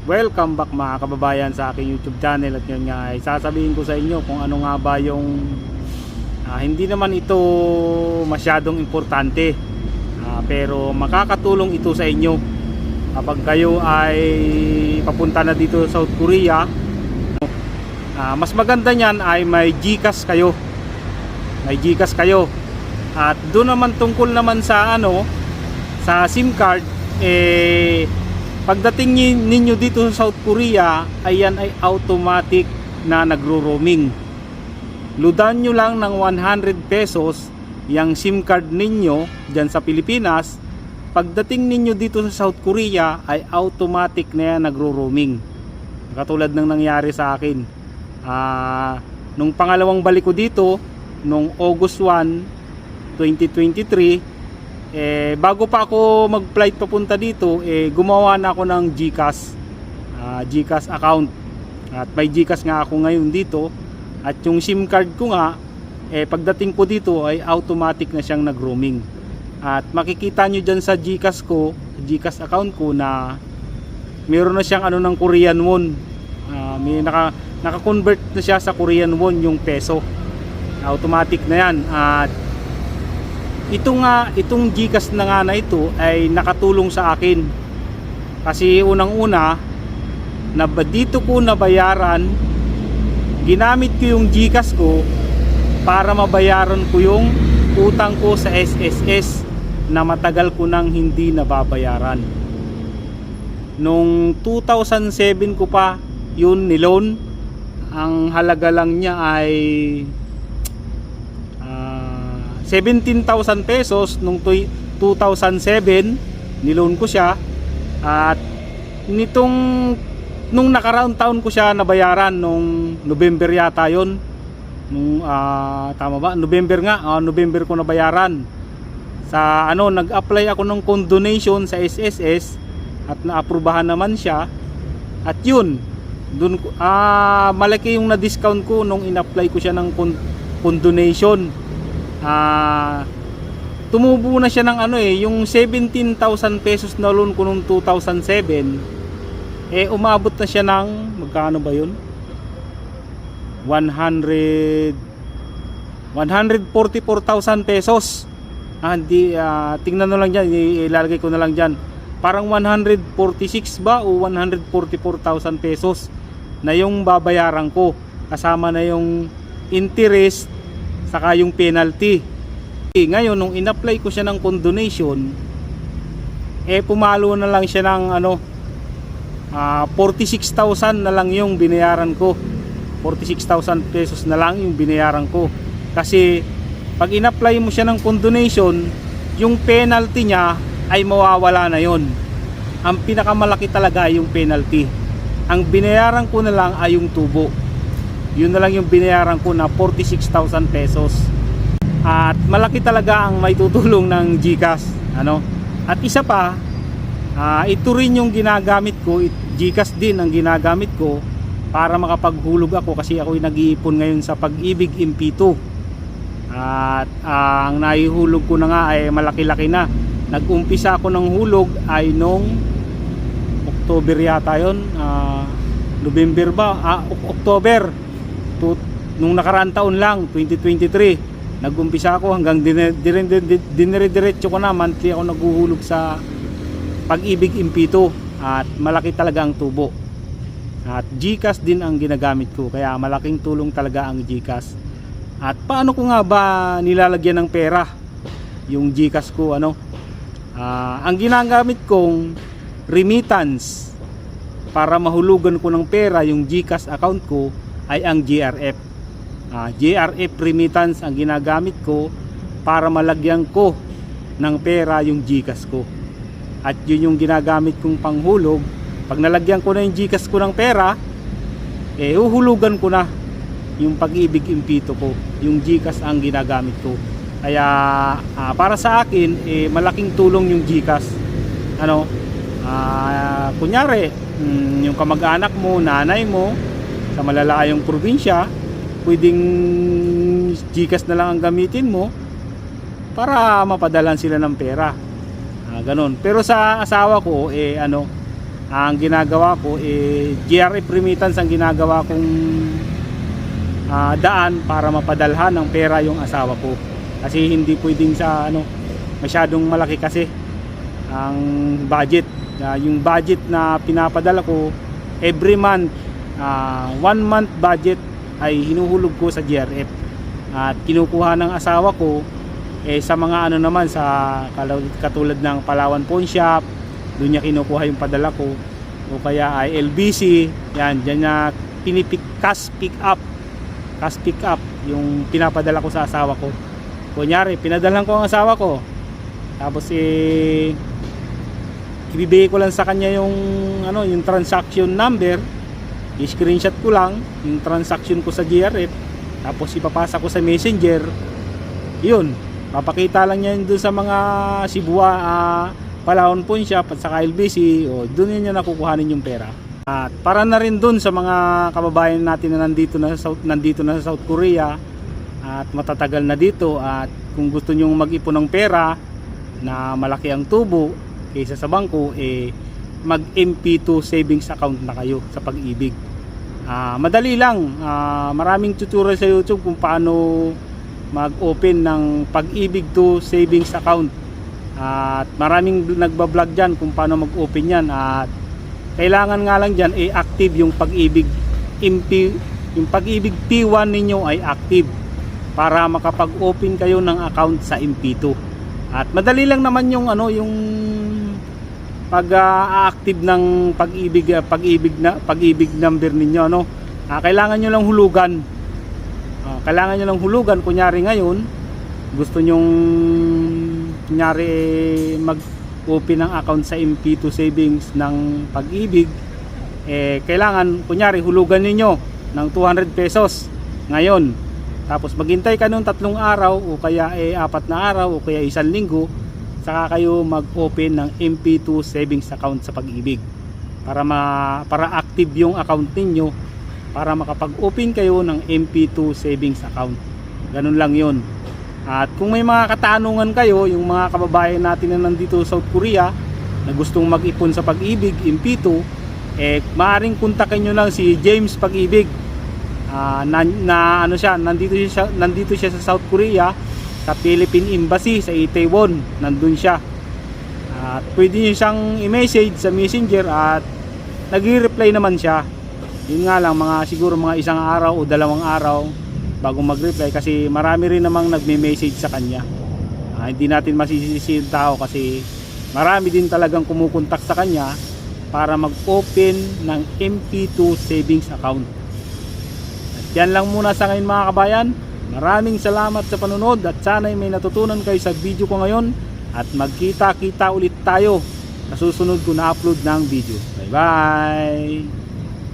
Welcome back mga kababayan sa aking YouTube channel. At yun nga ay sasabihin ko sa inyo kung ano nga ba yung hindi naman ito masyadong importante, pero makakatulong ito sa inyo kapag kayo ay papunta na dito sa South Korea. Mas maganda niyan ay may GCash kayo. May GCash kayo. At doon naman tungkol naman sa sa SIM card, pagdating ninyo dito sa South Korea, ayan ay automatic na nagro-roaming. Ludan nyo lang ng 100 pesos yung SIM card ninyo dyan sa Pilipinas. Pagdating ninyo dito sa South Korea ay automatic na yan nagro-roaming. Katulad ng nangyari sa akin. Nung pangalawang balik ko dito, nung August 1, 2023, bago pa ako mag-flight papunta dito, gumawa na ako ng GCash account. At may GCash nga ako ngayon dito. At yung SIM card ko nga, pagdating ko dito ay automatic na siyang nag-roaming. At makikita nyo dyan sa GCash ko, GCash account ko, na meron na siyang ng Korean won. May naka-convert na siya sa Korean won yung peso. Automatic na yan. At itong GCash na nga na ito ay nakatulong sa akin kasi unang-una dito ko nabayaran, ginamit ko yung GCash ko para mabayaran ko yung utang ko sa SSS na matagal ko nang hindi nababayaran. Nung 2007 ko pa yun niloan. Ang halaga lang niya ay 17,000 pesos nung 2007 niloan ko siya. At nung nakaraang taon ko siya nabayaran, nung November yata yon, nung tama ba? November nga, November ko nabayaran. Sa nag-apply ako ng condonation sa SSS at naaprubahan naman siya. At yun, dun malaki yung na-discount ko nung in-apply ko siya ng condonation. Tumubo na siya ng yung 17,000 pesos na loan ko noong 2007, umabot na siya ng magkano ba yun? 144,000 pesos. Tingnan na lang dyan, ilalagay ko na lang dyan, parang 146 ba o 144,000 pesos na yung babayaran ko, kasama na yung interest saka yung penalty. Ngayon nung in-apply ko siya ng condonation, pumalo na lang siya ng 46,000 na lang yung binayaran ko. 46,000 pesos na lang yung binayaran ko. Kasi pag in-apply mo siya ng condonation, yung penalty niya ay mawawala na yon. Ang pinakamalaki talaga ay yung penalty. Ang binayaran ko na lang ay yung tubo. Yun na lang yung binayaran ko na 46,000 pesos. At malaki talaga ang may tutulong ng GCash. At isa pa, ito rin yung ginagamit ko. GCash din ang ginagamit ko para makapaghulog ako, kasi ako'y nag-iipon ngayon sa Pag-ibig MP2. At ang naihulog ko na nga ay malaki-laki na. Nag-umpisa ako ng hulog ay nung October yata yun, November ba? October nung nakaraang taon lang, 2023. Nag-umpisa ako hanggang dinire-diretso ko na. Monthly ako naghuhulog sa Pag-ibig MP2 at malaki talaga ang tubo. At GCash din ang ginagamit ko, kaya malaking tulong talaga ang GCash. At paano ko nga ba nilalagyan ng pera yung GCash ko? Ang ginagamit kong remittance para mahulugan ko ng pera yung GCash account ko ay ang JRF. JRF remittance ang ginagamit ko para malagyan ko ng pera yung GCash ko. At yun yung ginagamit kong panghulog. Pag nalagyan ko na yung GCash ko ng pera, uhulugan ko na yung Pag-ibig MP2 ko. Yung GCash ang ginagamit ko. Kaya para sa akin, malaking tulong yung GCash. Kunyari, yung kamag-anak mo, nanay mo sa malalayong probinsya, pwedeng GCash na lang ang gamitin mo para mapadalan sila ng pera. Ganon. Pero sa asawa ko ang ginagawa ko GRF remittance ang ginagawa kong daan para mapadalhan ng pera yung asawa ko, kasi hindi pwedeng sa masyadong malaki kasi ang budget. Yung budget na pinapadala ko every month, 1 month budget ay hinuhulog ko sa GRF at kinukuha ng asawa ko sa mga naman sa katulad ng Palawan Pawn Shop, doon niya kinukuha yung padala ko, o kaya ay LBC, yan dyan na cash pick up yung pinapadala ko sa asawa ko. Kunyari pinadalan ko ang asawa ko, tapos ibibigay ko lang sa kanya yung yung transaction number, i-screenshot ko lang yung transaction ko sa GRF, tapos ipapasa ko sa Messenger. Yun, papakita lang niya doon sa mga Cebuana, Palawan Pawn Shop at saka LBC, o doon niya nakukuhanin yung pera. At para na rin doon sa mga kababayan natin na nandito na sa South Korea at matatagal na dito, at kung gusto nyong mag-ipon ng pera na malaki ang tubo kaysa sa bangko, mag MP2 savings account na kayo sa Pag-ibig. Madali lang, maraming tutorial sa YouTube kung paano mag-open ng Pag-ibig to savings account, at maraming nagbablog dyan kung paano mag-open yan. At kailangan nga lang dyan active yung Pag-ibig yung Pag-ibig P1 ninyo ay active para makapag-open kayo ng account sa MP2. At madali lang naman yung yung pag-active ng Pag-ibig number ninyo, kailangan nyo lang hulugan. Kunyari ngayon gusto nyong mag-open ng account sa MP2 savings ng Pag-ibig, kailangan kunyari hulugan ninyo ng 200 pesos ngayon, tapos maghintay ka nung 3 araw o kaya 4 na araw o kaya 1 linggo, saka kayo mag-open ng MP2 savings account sa Pag-ibig para active yung account ninyo, para makapag-open kayo ng MP2 savings account. Ganun lang yun. At kung may mga katanungan kayo, yung mga kababayan natin na nandito sa South Korea na gustong mag-ipon sa Pag-ibig MP2, maaaring kontakin nyo lang si James Pag-ibig. Nandito siya sa South Korea, sa Philippine Embassy sa Itaewon, nandun siya. At pwede nyo siyang i-message sa Messenger at nagre-reply naman siya. Yun nga lang, siguro mga 1 araw o 2 araw bago mag-reply, kasi marami rin namang nagme-message sa kanya. Hindi natin masisisi yung tao kasi marami din talagang kumukontak sa kanya para mag-open ng MP2 savings account. At yan lang muna sa ngayon mga kabayan. Maraming salamat sa panonood at sana'y may natutunan kayo sa video ko ngayon, at magkita-kita ulit tayo sa susunod ko na upload ng video. Bye bye!